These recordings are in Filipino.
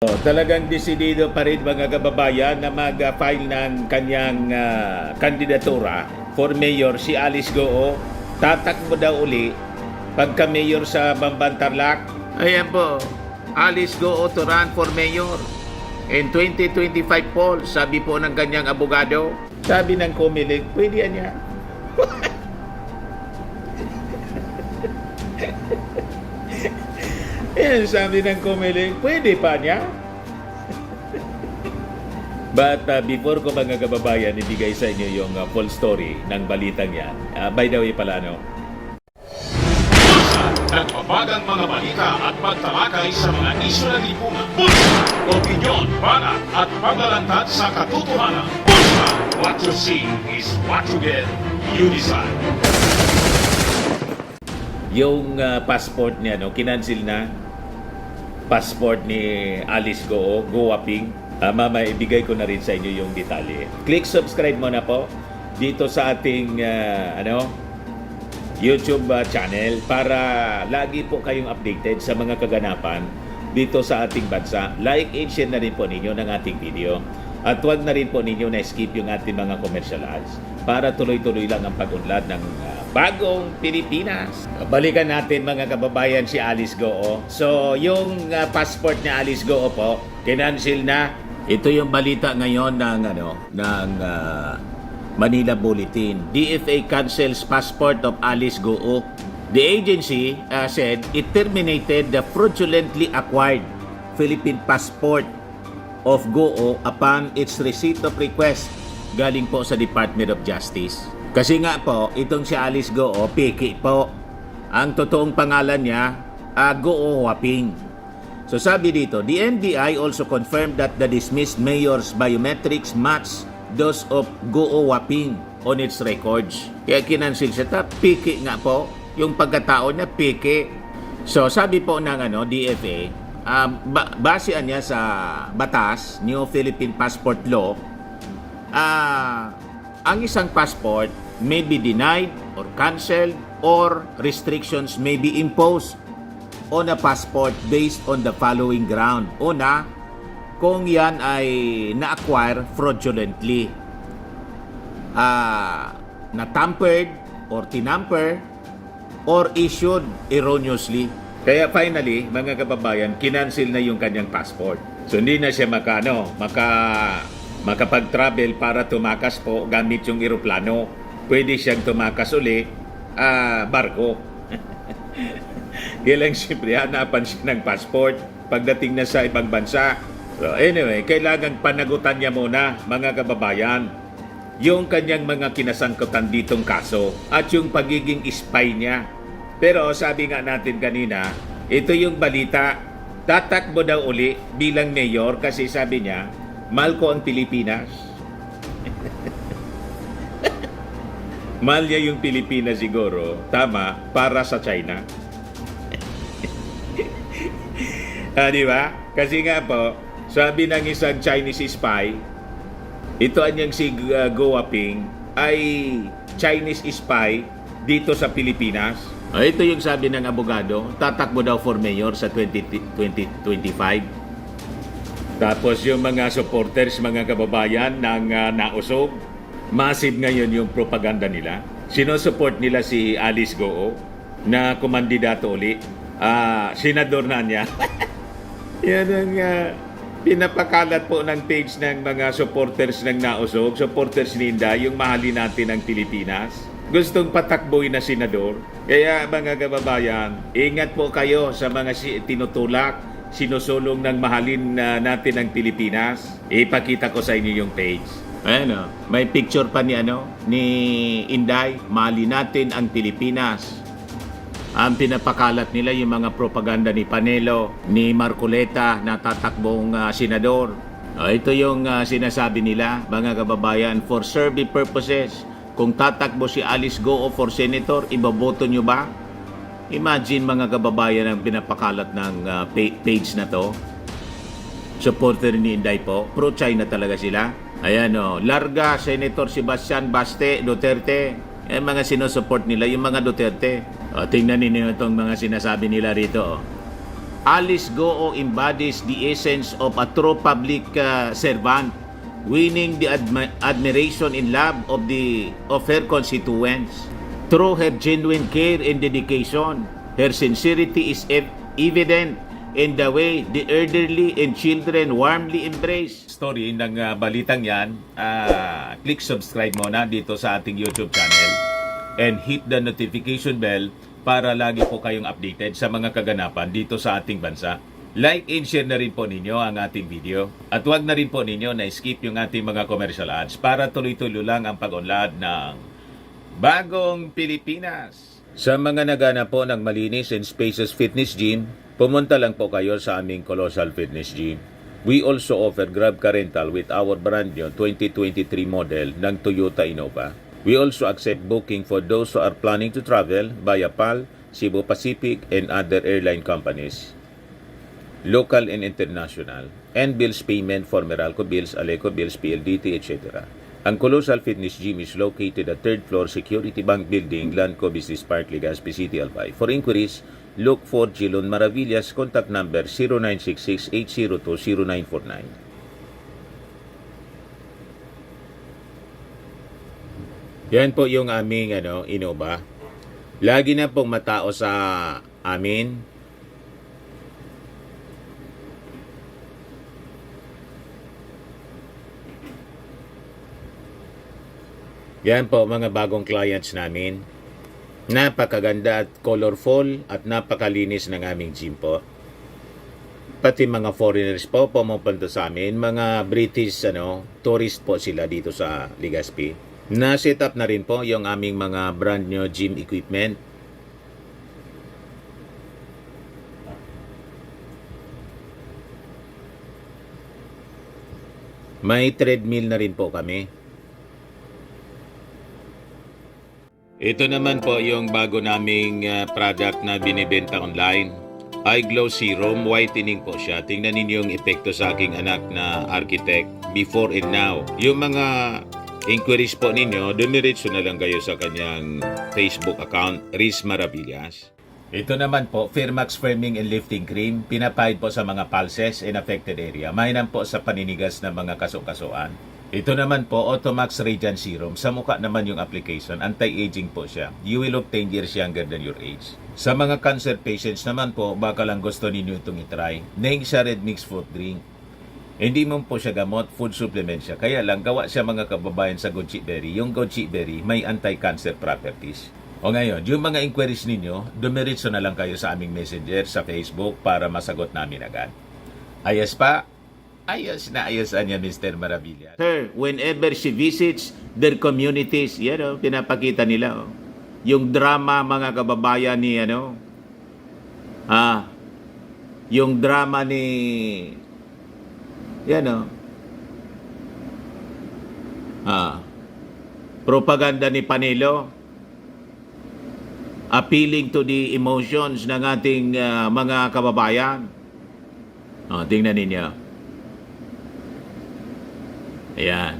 Talagang desidido pa rin mga kababayan na mag-file ng kanyang kandidatura for mayor si Alice Goo. Tatakbo daw uli pagka-mayor sa Bamban Tarlac. Ayan po, Alice Goo to run for mayor in 2025 poll, sabi po ng kanyang abogado. Sabi ng Comelec, pwede yan. Yan, sabi ng Comelec, pwede pa niya. But before ko mga kababayan, ibigay sa inyo yung full story ng balitang yan. By the way pala, no? Nagpapagang mga balita at pagtalakay sa mga isyu ng lipunan. Pulsa, opinyon, banat at paglalantad sa katotohanan. Pulsa, what you see is what you get. You decide. Yung passport niya, no, kinansil na. Passport ni Alice Goo, Goaping. Mama, ibigay ko na rin sa inyo yung detalye. Click subscribe mo na po dito sa ating YouTube channel para lagi po kayong updated sa mga kaganapan dito sa ating bansa. Like and share na rin po ninyo ng ating video. At huwag na rin po ninyo na-skip yung ating mga commercial ads para tuloy-tuloy lang ang pag-unlad ng bagong Pilipinas. Balikan natin mga kababayan si Alice Goo. So yung passport ni Alice Goo po, kinansil na. Ito yung balita ngayon ng Manila Bulletin. DFA cancels passport of Alice Goo. The agency said it terminated the fraudulently acquired Philippine passport of Goo upon its receipt of request galing po sa Department of Justice. Kasi nga po, itong si Alice Goo, piki po. Ang totoong pangalan niya, Goo Waping. So sabi dito, the NBI also confirmed that the dismissed mayor's biometrics match those of Goo Waping on its records. Kaya kinansil siya, piki nga po. Yung pagkatao niya, piki. So sabi po ng DFA, basean niya sa batas, New Philippine Passport Law, ang isang passport may be denied or cancelled or restrictions may be imposed on a passport based on the following ground. Una, kung yan ay na-acquire fraudulently, na-tampered or tinamper or issued erroneously. Kaya finally, mga kababayan, kinansil na yung kanyang passport. So hindi na siya makapag-travel para tumakas po gamit yung eroplano. Pwede siyang tumakas uli, barko. Kaya lang siyempre, hanapan siya ng passport pagdating na sa ibang bansa. So anyway, kailangan panagutan niya muna, mga kababayan, yung kanyang mga kinasangkutan ditong kaso at yung pagiging spy niya. Pero sabi nga natin kanina, ito yung balita, tatakbo daw uli bilang mayor kasi sabi niya, mahal ko ang Pilipinas. Mahal niya yung Pilipinas siguro, tama, para sa China. Di ba? Kasi nga po, sabi ng isang Chinese spy, ito anyang si Goo Waping ay Chinese spy dito sa Pilipinas. Ito yung sabi ng abogado, tatakbo daw for mayor sa 2025. Tapos yung mga supporters, mga kababayan ng nausog, massive ngayon yung propaganda nila. Sinusupport nila si Alice Goo na kumandidato uli. Senador na niya. Yan ang pinapakalat po ng page ng mga supporters ng nausog, supporters ni Inday, yung mahalin natin ang Pilipinas. Gustong patakboy na senador. Kaya mga kababayan, ingat po kayo sa mga tinutulak, sinusulong ng mahalin natin ang Pilipinas. Ipakita ko sa inyo yung page. Ayan, may picture pa ni Inday, mahalin natin ang Pilipinas. Ang pinapakalat nila yung mga propaganda ni Panelo, ni Marcoleta na tatakbong senador. Ito yung sinasabi nila, mga kababayan, for survey purposes. Kung tatakbo si Alice Goo for senator, ibaboto nyo ba? Imagine mga kababayan ang pinapakalat ng page na to. Supporter ni Inday po. Pro-China talaga sila. Ayan larga Senator Sebastian Baste Duterte. Mga sinusupport nila, yung mga Duterte. Tingnan ninyo itong mga sinasabi nila rito. Alice Goo embodies the essence of a true public servant, winning the admiration and love of her constituents. Through her genuine care and dedication, her sincerity is evident in the way the elderly and children warmly embrace. Story ng balitang yan, click subscribe muna dito sa ating YouTube channel and hit the notification bell para lagi po kayong updated sa mga kaganapan dito sa ating bansa. Like and share na rin po ninyo ang ating video. At huwag na rin po ninyo na skip yung ating mga commercial ads para tuloy-tuloy lang ang pag-unlad ng Bagong Pilipinas. Sa mga nagana po ng malinis and spacious fitness gym, pumunta lang po kayo sa aming Colossal Fitness Gym. We also offer Grab Car Rental with our brand new 2023 model ng Toyota Innova. We also accept booking for those who are planning to travel via PAL, Cebu Pacific, and other airline companies, local and international, and bills payment for Meralco Bills, Aleco Bills, PLDT, etc. Ang Colossal Fitness Gym is located at 3rd floor Security Bank Building, Lanco Business Park, Legazpi City, Albay. For inquiries, look for Gilon Maravillas, contact number 0966-802-0949. Yan po yung aming Innova. Lagi na pong matao sa amin. Yan po mga bagong clients namin. Napakaganda at colorful at napakalinis ng aming gym po. Pati mga foreigners po pumupunta sa amin, mga British tourist po sila dito sa Legazpi. Na-set up na rin po yung aming mga brand new gym equipment. May treadmill na rin po kami. Ito naman po yung bago naming product na binibenta online. Eye Glow Serum, whitening po siya. Tingnan ninyo yung epekto sa aking anak na architect before and now. Yung mga inquiries po ninyo, dumiretso na lang kayo sa kanyang Facebook account, Riz Maravillas. Ito naman po, Firmax Firming and Lifting Cream, pinapahid po sa mga pulses in affected area. Mainam po sa paninigas ng mga kasukasuan. Ito naman po, Automax Radiant Serum. Sa mukha naman yung application, anti-aging po siya. You will look 10 years younger than your age. Sa mga cancer patients naman po, baka lang gusto ninyo itong itry. Neng siya red mixed fruit drink. Hindi mo po siya gamot, food supplement siya. Kaya lang, gawa siya mga kababayan sa goji berry. Yung goji berry may anti-cancer properties. O ngayon, yung mga inquiries ninyo, dumiretso na lang kayo sa aming messenger sa Facebook para masagot namin agad. Ayos pa? Ayos na ayos niya, Mr. Maravillas. Her, whenever she visits their communities, pinapakita nila. Yung drama, mga kababayan ni, yung drama ni, propaganda ni Panelo, appealing to the emotions ng ating mga kababayan. Tingnan ninyo. Ayan.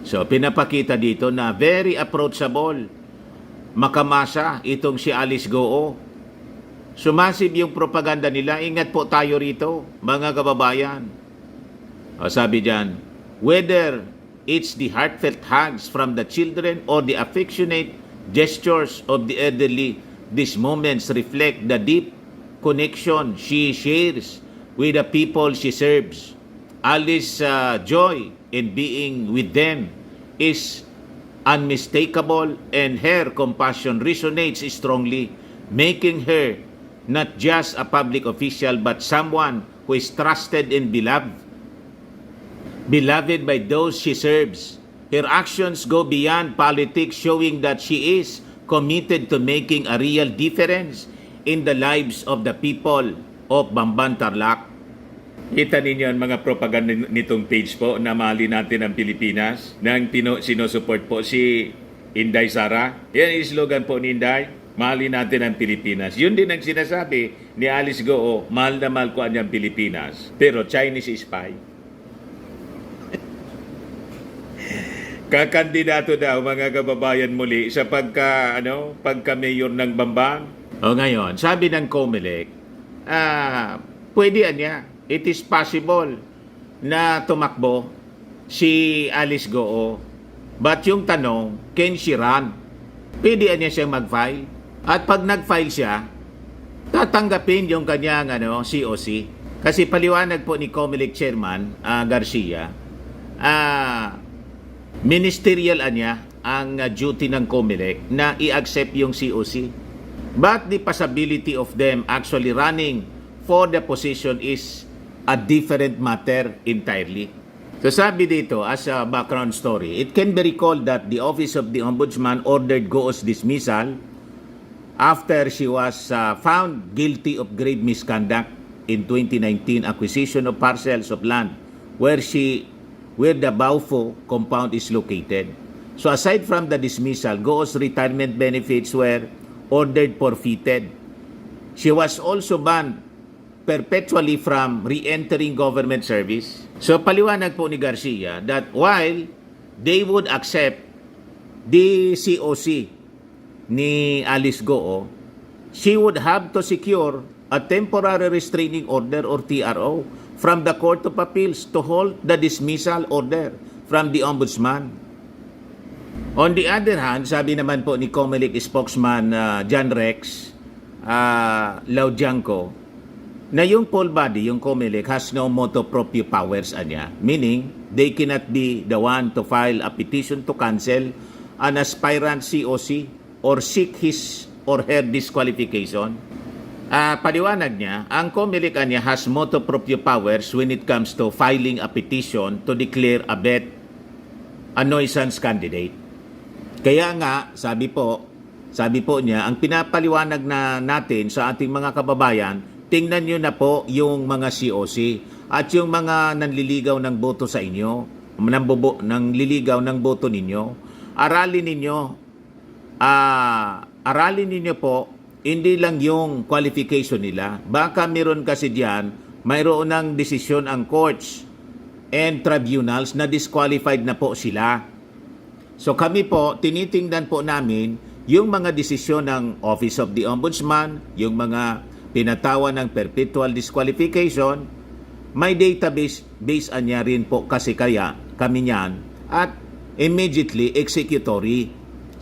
So, pinapakita dito na very approachable, makamasa itong si Alice Goo. Sumasib yung propaganda nila. Ingat po tayo rito, mga kababayan. Sabi dyan, whether it's the heartfelt hugs from the children or the affectionate gestures of the elderly, these moments reflect the deep connection she shares with the people she serves. Alice's joy in being with them is unmistakable, and her compassion resonates strongly, making her not just a public official but someone who is trusted and beloved by those she serves. Her actions go beyond politics, showing that she is committed to making a real difference in the lives of the people of Bamban Tarlac. Kita ninyo ang mga propaganda nitong page po na mahali natin ang Pilipinas nang sinusupport po si Inday Sara. Yan ang slogan po ni Inday, mahali natin ang Pilipinas. Yun din ang sinasabi ni Alice Goo, mahal na mahal ko ang Pilipinas. Pero Chinese spy. Kakandidato daw mga kababayan muli sa pagka-mayor ng Bamban. O ngayon, sabi ng COMELEC, pwede niya. It is possible na tumakbo si Alice Goo. But yung tanong, can she run? Pwede niya siyang mag-file. At pag nag-file siya, tatanggapin yung kanyang COC. Kasi paliwanag po ni COMELEC Chairman Garcia, ministerial niya ang duty ng COMELEC na i-accept yung COC. But the possibility of them actually running for the position is a different matter entirely. So sabi dito, as a background story, it can be recalled that the Office of the Ombudsman ordered Goo's dismissal after she was found guilty of grave misconduct in 2019 acquisition of parcels of land where the Baufo compound is located. So aside from the dismissal, Goo's retirement benefits were ordered forfeited. She was also banned perpetually from re-entering government service. So paliwanag po ni Garcia that while they would accept the COC ni Alice Goo, she would have to secure a temporary restraining order or TRO from the Court of Appeals to hold the dismissal order from the Ombudsman. On the other hand, sabi naman po ni COMELEC spokesman John Rex Laudianco, na yung poll body, yung COMELEC, has no motu proprio powers niya. Meaning, they cannot be the one to file a petition to cancel an aspirant COC or seek his or her disqualification. Paliwanag niya, ang COMELEC niya has motu proprio powers when it comes to filing a petition to declare a bet a nuisance candidate. Kaya nga, sabi po niya, ang pinapaliwanag na natin sa ating mga kababayan, tingnan nyo na po yung mga COC at yung mga nanliligaw ng boto sa inyo, nanliligaw ng boto ninyo. Aralin ninyo po, hindi lang yung qualification nila. Baka meron kasi diyan, mayroon ng desisyon ang courts and tribunals na disqualified na po sila. So kami po, tinitingnan po namin yung mga desisyon ng Office of the Ombudsman, yung mga pinatawan ng perpetual disqualification, may database niya rin po kasi kaya kami niyan at immediately executory.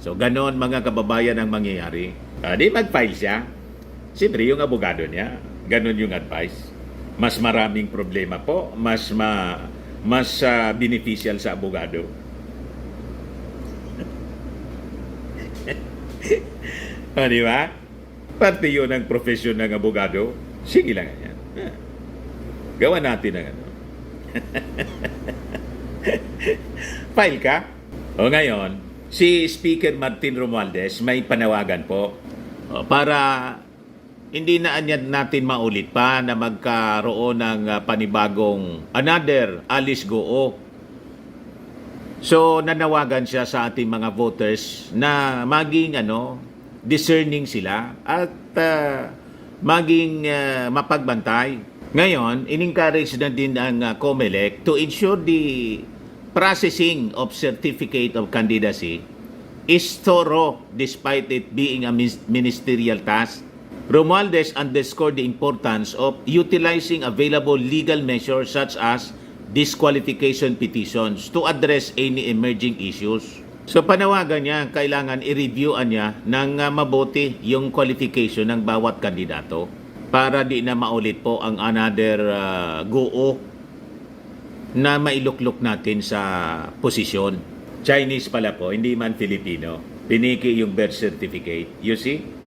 So ganon mga kababayan ang mangyayari. Di mag-file siya. Siyempre yung abogado niya, ganon yung advice. Mas maraming problema po, mas beneficial sa abogado. Di ba? Parte yun ang profesyon ng abogado. Sige lang yan. Gawa natin ang File ka? O ngayon, si Speaker Martin Romualdez may panawagan po para hindi na natin maulit pa na magkaroon ng panibagong another Alice Goo. So nanawagan siya sa ating mga voters na maging discerning sila at maging mapagbantay. Ngayon, in-encourage na din ang COMELEC to ensure the processing of certificate of candidacy is thorough despite it being a ministerial task. Romualdez underscored the importance of utilizing available legal measures such as disqualification petitions to address any emerging issues. So panawagan niya, kailangan i-review niya ng mabuti yung qualification ng bawat kandidato para di na maulit po ang another Goo na mailuklok natin sa posisyon. Chinese pala po, hindi man Filipino. Piniki yung birth certificate. You see?